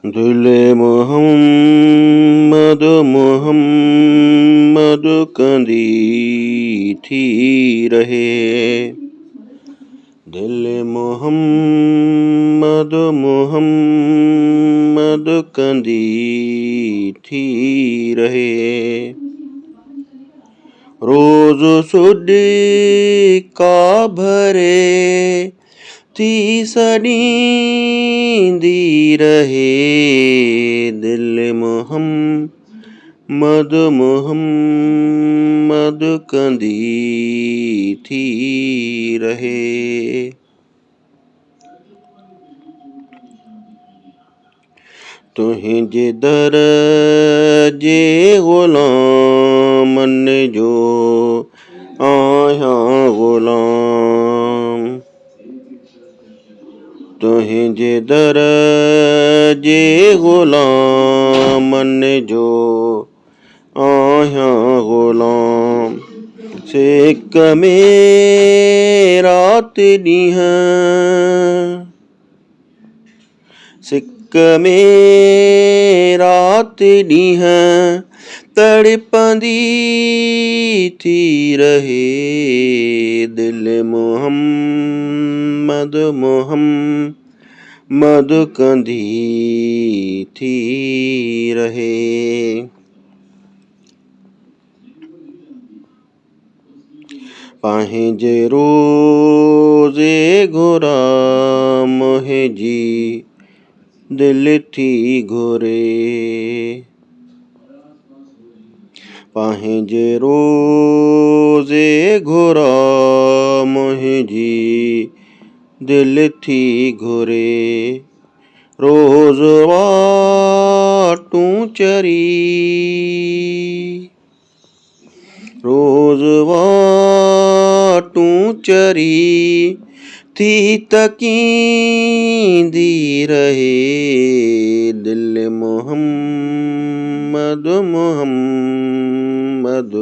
दिल मोहम्मद मोहम्मद कंदी थी रहे। दिल मोहम्मद मोहम्मद कंदी थी रहे। रोज सुडी का भरे थी सनींदी रहे। दिल मोहम्मद मोहम्मद कंदी थी रहे। तुहिंजे दर जे ग़ुलामन जो आहियां ग़ुलाम। तुहिंजे दर जे ग़ुलामन जो आहियां ग़ुलाम। सिक में रात ॾींहं सिक में रात ॾींहं तड़पंदी थी रहे। दिल मोहम्मद मोहम्मद कंदी थी रहे। पंहिंजे रोज़े घुरा मुंहिंजी दिल थी घुरे। पंहिंजे रोज़े घुरा मुंहिंजी दिल थी घुरे। रोज़ वाटूं चरी रोज़ वाटूं चरी थी तकींदी रहे। दिल मोहम्मद मोहम्मद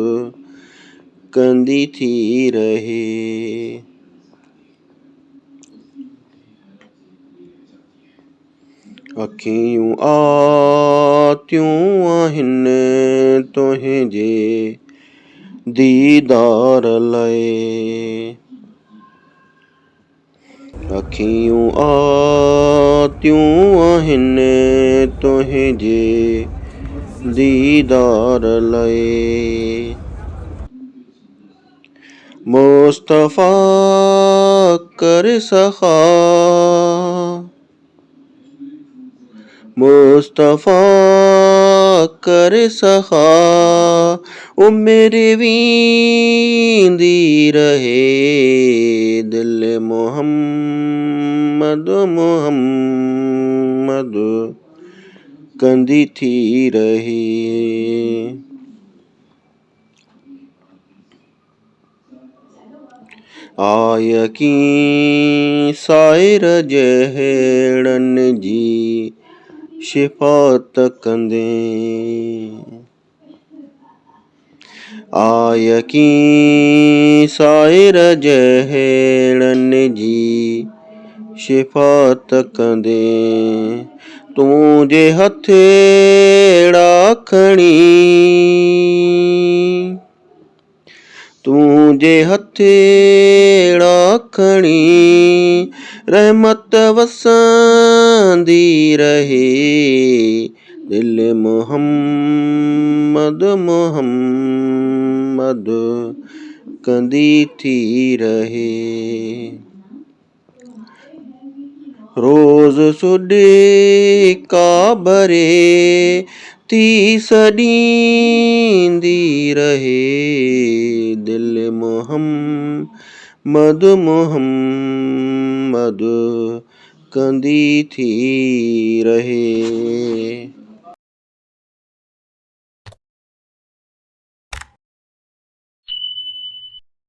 कंदी थी रहे। अखियूं आतियूं आहिनि तुंहिंजे दीदार लाइ। अखियूं आतियूं आहिनि तुंहिंजे दीदार लाइ। मुस्तफ़ा कर सखा मुस्तफ़ा कर सखा उम्र वींदी रहे। दिल मोहम्मद मोहम्मद कंदी थी रहे। आयकीं साइर जहिड़नि जी शिफ़ात कंदे। आयकीं साइर जहिड़नि जी शिफ़ात कंदे। तूं जे हथेड़ा खणी तूं जे हथेड़ा खणी रहमत वसंदी रहे। दिल मोहम्मद मोहम्मद कंदी थी रहे। रोज़ सुडी का भरे थी सॾींदी रहे। दिल मोहम्मद मोहम्मद कंदी थी रहे।